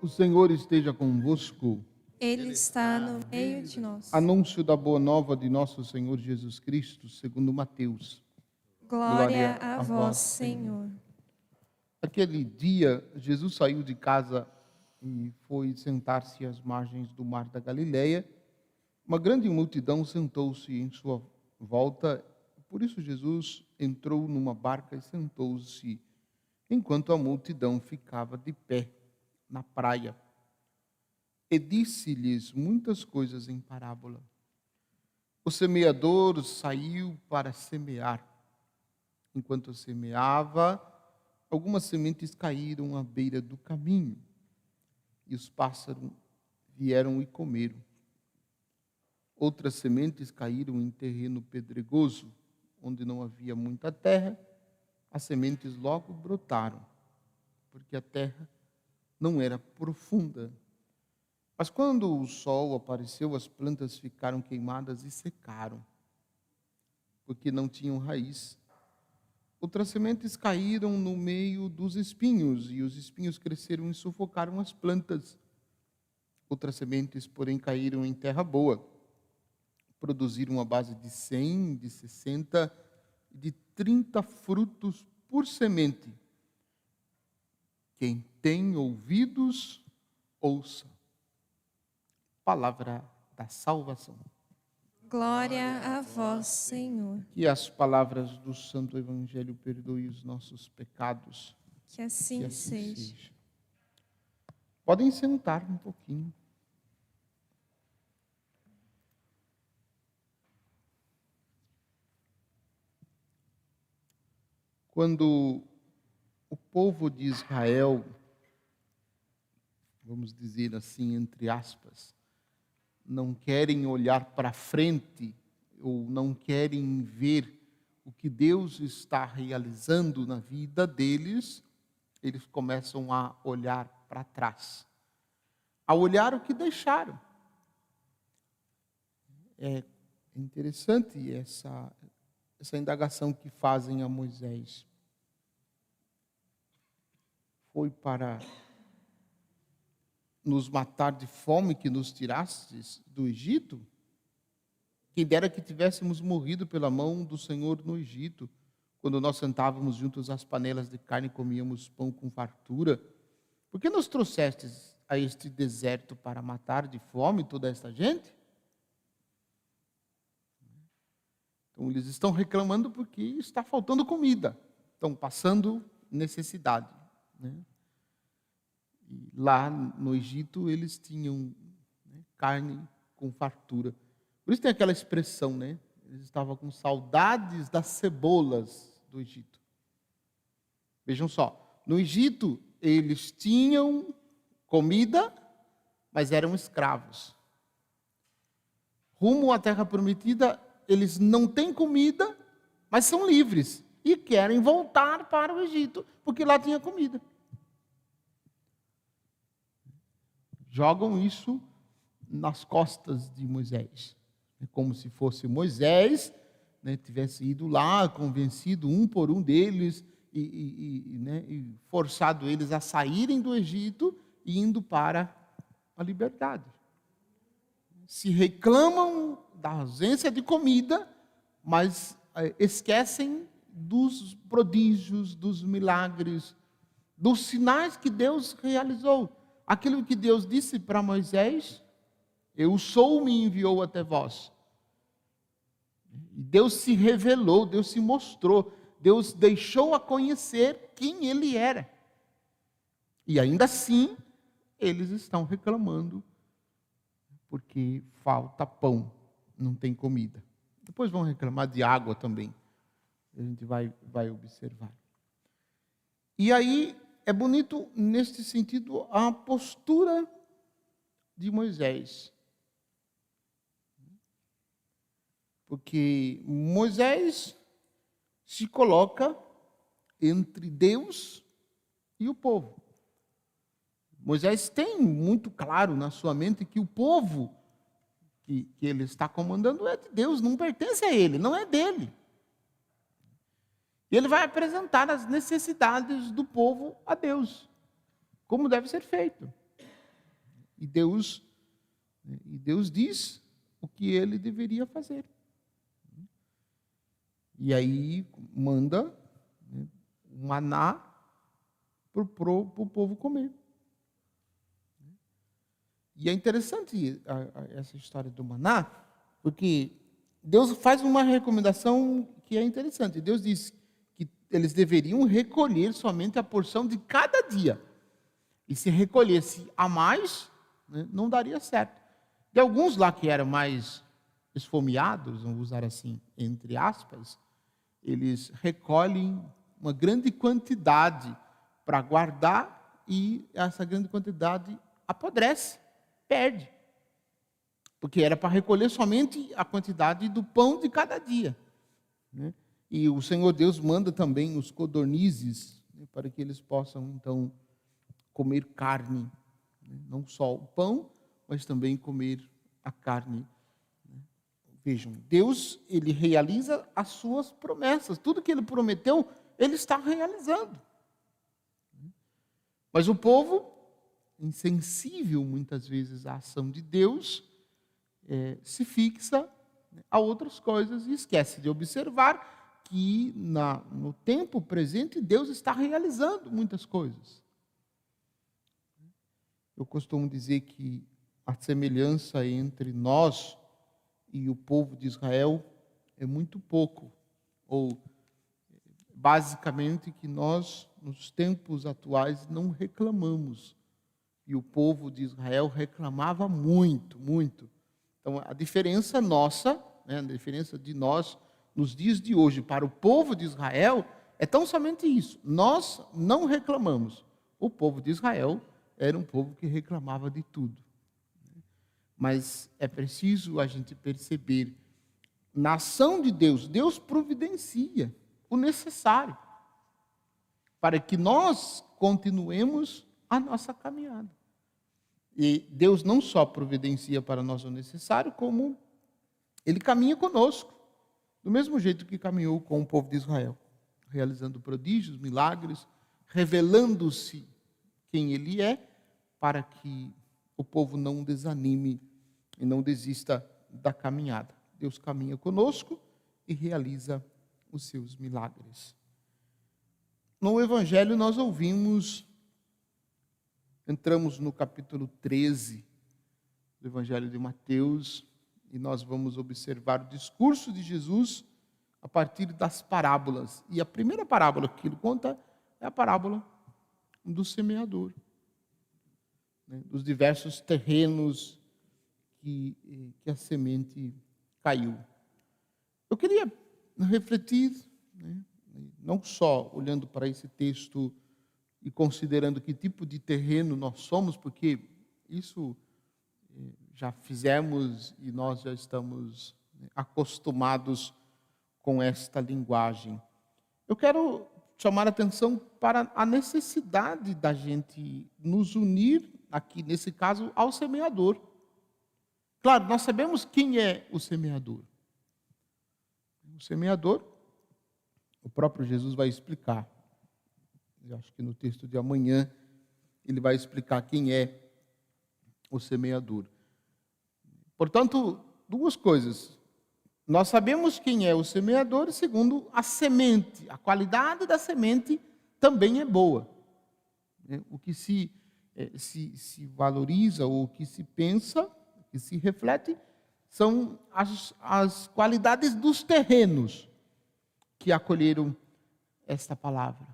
O Senhor esteja convosco. Ele está no meio de nós. Anúncio da boa nova de nosso Senhor Jesus Cristo, segundo Mateus. Glória a vós, Senhor. Aquele dia, Jesus saiu de casa e foi sentar-se às margens do mar da Galileia. Uma grande multidão sentou-se em sua volta. Por isso Jesus entrou numa barca e sentou-se, enquanto a multidão ficava de pé na praia. E disse-lhes muitas coisas em parábola. O semeador saiu para semear. Enquanto semeava, algumas sementes caíram à beira do caminho, e os pássaros vieram e comeram. Outras sementes caíram em terreno pedregoso, onde não havia muita terra. As sementes logo brotaram, porque a terra não era profunda. Mas quando o sol apareceu, as plantas ficaram queimadas e secaram, porque não tinham raiz. Outras sementes caíram no meio dos espinhos, e os espinhos cresceram e sufocaram as plantas. Outras sementes, porém, caíram em terra boa. Produziram a base de 100, de 60 e de 30 frutos por semente. Quem tem ouvidos, ouça. Palavra da salvação. Glória a vós, Senhor. Que as palavras do Santo Evangelho perdoem os nossos pecados. Que assim seja. Podem sentar um pouquinho. Quando o povo de Israel, vamos dizer assim, entre aspas, não querem olhar para frente ou não querem ver o que Deus está realizando na vida deles, eles começam a olhar para trás, a olhar o que deixaram. É interessante essa indagação que fazem a Moisés. Foi para nos matar de fome que nos tirastes do Egito? Quem dera que tivéssemos morrido pela mão do Senhor no Egito, quando nós sentávamos juntos às panelas de carne e comíamos pão com fartura. Por que nos trouxestes a este deserto para matar de fome toda esta gente? Então eles estão reclamando porque está faltando comida, estão passando necessidade, né? E lá no Egito eles tinham, né, carne com fartura. Por isso tem aquela expressão, né? Eles estavam com saudades das cebolas do Egito. Vejam só, no Egito eles tinham comida, mas eram escravos. Rumo à terra prometida, eles não têm comida, mas são livres e querem voltar para o Egito, porque lá tinha comida. Jogam isso nas costas de Moisés. É como se fosse Moisés, né, tivesse ido lá, convencido um por um deles e forçado eles a saírem do Egito e indo para a liberdade. Se reclamam da ausência de comida, mas esquecem dos prodígios, dos milagres, dos sinais que Deus realizou. Aquilo que Deus disse para Moisés: eu sou, me enviou até vós. E Deus se revelou, Deus se mostrou, Deus deixou a conhecer quem Ele era. E ainda assim, eles estão reclamando, porque falta pão, não tem comida. Depois vão reclamar de água também. A gente vai observar. E aí, é bonito, neste sentido, a postura de Moisés. Porque Moisés se coloca entre Deus e o povo. Moisés tem muito claro na sua mente que o povo que ele está comandando é de Deus, não pertence a ele, não é dele. E ele vai apresentar as necessidades do povo a Deus, como deve ser feito. E Deus diz o que ele deveria fazer. E aí manda um maná para o povo comer. E é interessante essa história do maná, porque Deus faz uma recomendação que é interessante. Deus diz que eles deveriam recolher somente a porção de cada dia. E se recolhesse a mais, não daria certo. De alguns lá que eram mais esfomeados, vamos usar assim, entre aspas, eles recolhem uma grande quantidade para guardar e essa grande quantidade apodrece, perde. Porque era para recolher somente a quantidade do pão de cada dia. E o Senhor Deus manda também os codornizes para que eles possam, então, comer carne. Não só o pão, mas também comer a carne. Vejam, Deus, ele realiza as suas promessas. Tudo que ele prometeu, ele está realizando. Mas o povo, insensível muitas vezes à ação de Deus, se fixa a outras coisas e esquece de observar que no tempo presente Deus está realizando muitas coisas. Eu costumo dizer que a semelhança entre nós e o povo de Israel é muito pouco, ou basicamente que nós, nos tempos atuais, não reclamamos. E o povo de Israel reclamava muito, muito. Então, a diferença nossa, a diferença de nós, nos dias de hoje, para o povo de Israel, é tão somente isso. Nós não reclamamos. O povo de Israel era um povo que reclamava de tudo. Mas é preciso a gente perceber, na ação de Deus, Deus providencia o necessário para que nós continuemos a nossa caminhada. E Deus não só providencia para nós o necessário, como Ele caminha conosco, do mesmo jeito que caminhou com o povo de Israel, realizando prodígios, milagres, revelando-se quem Ele é, para que o povo não desanime e não desista da caminhada. Deus caminha conosco e realiza os seus milagres. No Evangelho nós entramos no capítulo 13 do Evangelho de Mateus, e nós vamos observar o discurso de Jesus a partir das parábolas. E a primeira parábola que ele conta é a parábola do semeador, dos diversos terrenos que a semente caiu. Eu queria refletir, não só olhando para esse texto e considerando que tipo de terreno nós somos, porque isso já fizemos e nós já estamos acostumados com esta linguagem. Eu quero chamar a atenção para a necessidade da gente nos unir, aqui nesse caso, ao semeador. Claro, nós sabemos quem é o semeador. O semeador, o próprio Jesus vai explicar. Eu acho que no texto de amanhã ele vai explicar quem é o semeador. Portanto, duas coisas. Nós sabemos quem é o semeador e, segundo, a semente. A qualidade da semente também é boa. O que se valoriza ou o que se pensa, que se reflete, são as qualidades dos terrenos que acolheram esta palavra.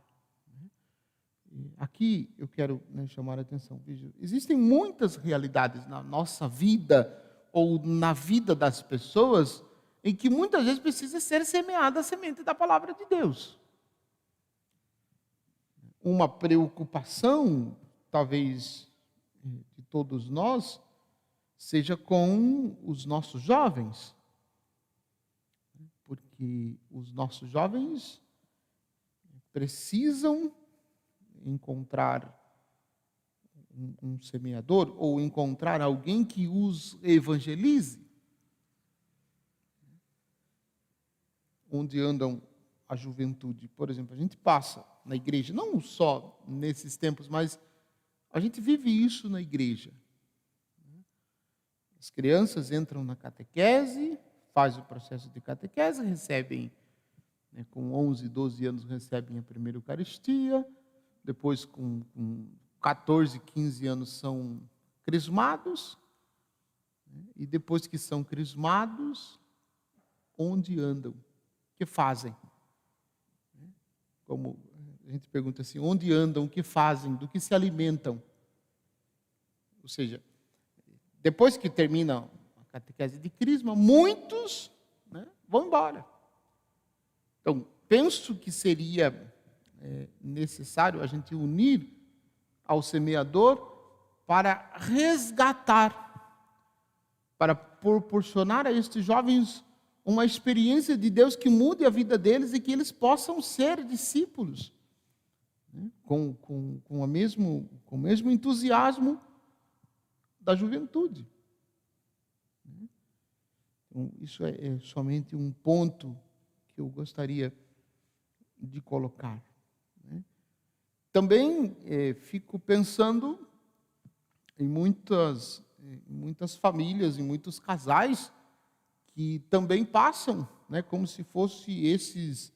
Aqui eu quero chamar a atenção. Veja, existem muitas realidades na nossa vida ou na vida das pessoas em que muitas vezes precisa ser semeada a semente da palavra de Deus. Uma preocupação, talvez, de todos nós, seja com os nossos jovens. Porque os nossos jovens precisam encontrar um semeador ou encontrar alguém que os evangelize. Onde andam a juventude? Por exemplo, a gente passa na igreja, não só nesses tempos, mas a gente vive isso na igreja. As crianças entram na catequese, fazem o processo de catequese, recebem, com 11, 12 anos, recebem a primeira Eucaristia, depois com 14, 15 anos são crismados, e depois que são crismados, onde andam? O que fazem? Como a gente pergunta assim, onde andam, o que fazem, do que se alimentam? Ou seja, depois que termina a catequese de crisma, muitos vão embora. Então, penso que seria necessário a gente unir ao semeador para resgatar, para proporcionar a estes jovens uma experiência de Deus que mude a vida deles e que eles possam ser discípulos, com o mesmo entusiasmo da juventude. Então, isso é somente um ponto que eu gostaria de colocar. Também fico pensando em muitas famílias, em muitos casais que também passam, como se fosse esses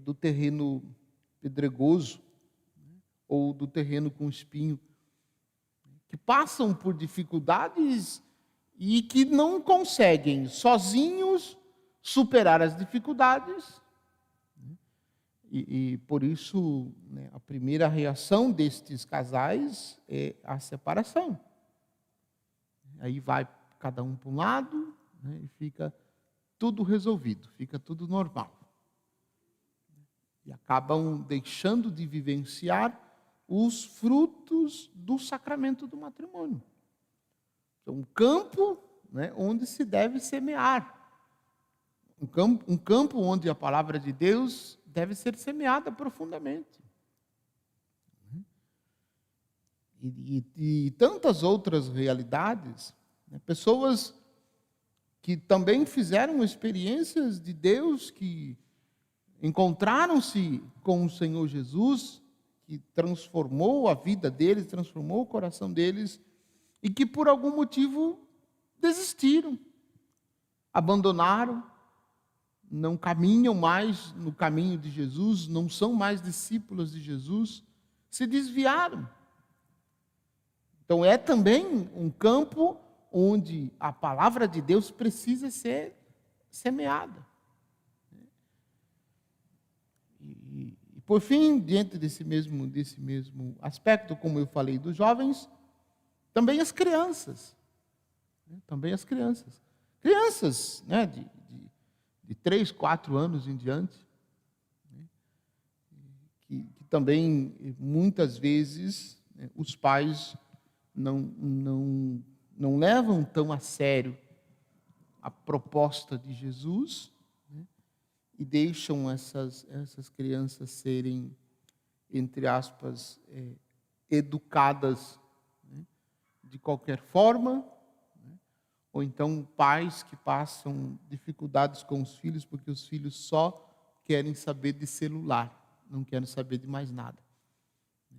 do terreno pedregoso ou do terreno com espinho, que passam por dificuldades e que não conseguem sozinhos superar as dificuldades. E por isso, a primeira reação destes casais é a separação. Aí vai cada um para um lado, e fica tudo resolvido, fica tudo normal. E acabam deixando de vivenciar os frutos do sacramento do matrimônio. Então, um campo onde se deve semear. Um campo onde a palavra de Deus deve ser semeada profundamente. E tantas outras realidades, pessoas que também fizeram experiências de Deus, que encontraram-se com o Senhor Jesus, que transformou a vida deles, transformou o coração deles, e que por algum motivo desistiram, abandonaram, não caminham mais no caminho de Jesus, não são mais discípulos de Jesus, se desviaram. Então é também um campo onde a palavra de Deus precisa ser semeada. E por fim, diante desse mesmo aspecto, como eu falei dos jovens, também as crianças. Crianças, de 3, 4 anos em diante, que também, muitas vezes, os pais não levam tão a sério a proposta de Jesus, e deixam essas crianças serem, entre aspas, educadas de qualquer forma, ou então pais que passam dificuldades com os filhos porque os filhos só querem saber de celular, não querem saber de mais nada.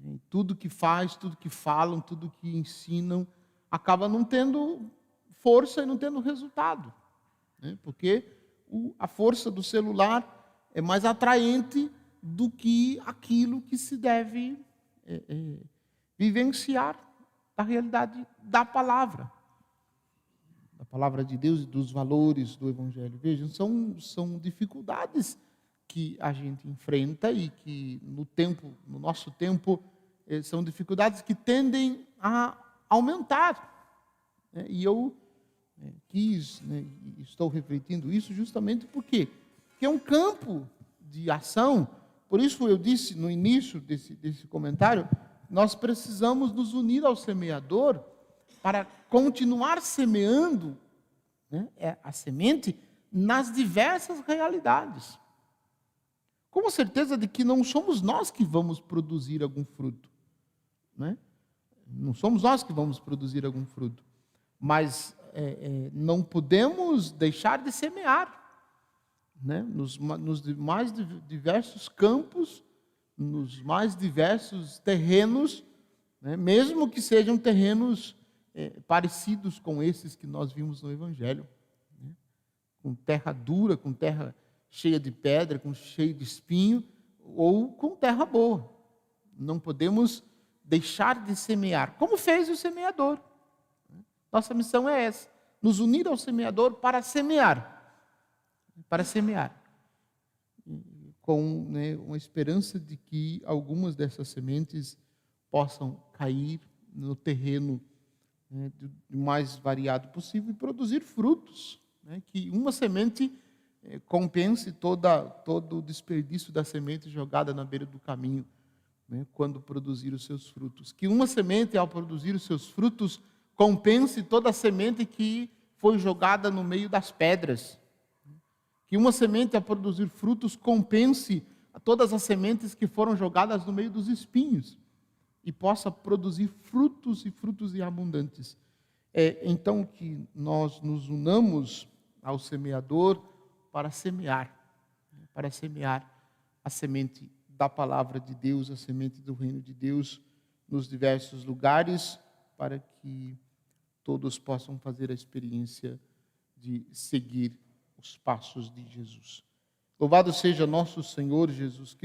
E tudo que faz, tudo que falam, tudo que ensinam, acaba não tendo força e não tendo resultado. Porque a força do celular é mais atraente do que aquilo que se deve vivenciar da realidade da palavra de Deus e dos valores do Evangelho. Vejam, são dificuldades que a gente enfrenta e que no nosso tempo, são dificuldades que tendem a aumentar. E eu estou refletindo isso justamente porque é um campo de ação. Por isso eu disse no início desse comentário, nós precisamos nos unir ao semeador para continuar semeando a semente nas diversas realidades. Com a certeza de que não somos nós que vamos produzir algum fruto. Não somos nós que vamos produzir algum fruto. Mas não podemos deixar de semear. Nos mais diversos campos, nos mais diversos terrenos, mesmo que sejam terrenos parecidos com esses que nós vimos no Evangelho, né? Com terra dura, com terra cheia de pedra, com cheio de espinho, ou com terra boa. Não podemos deixar de semear, como fez o semeador. Nossa missão é essa, nos unir ao semeador para semear, com uma esperança de que algumas dessas sementes possam cair no terreno do mais variado possível e produzir frutos, que uma semente compense todo o desperdício da semente jogada na beira do caminho, quando produzir os seus frutos. Que uma semente, ao produzir os seus frutos, compense toda a semente que foi jogada no meio das pedras. Que uma semente, ao produzir frutos, compense todas as sementes que foram jogadas no meio dos espinhos e possa produzir frutos e frutos abundantes. Então, que nós nos unamos ao semeador para semear a semente da palavra de Deus, a semente do reino de Deus nos diversos lugares, para que todos possam fazer a experiência de seguir os passos de Jesus. Louvado seja nosso Senhor Jesus Cristo.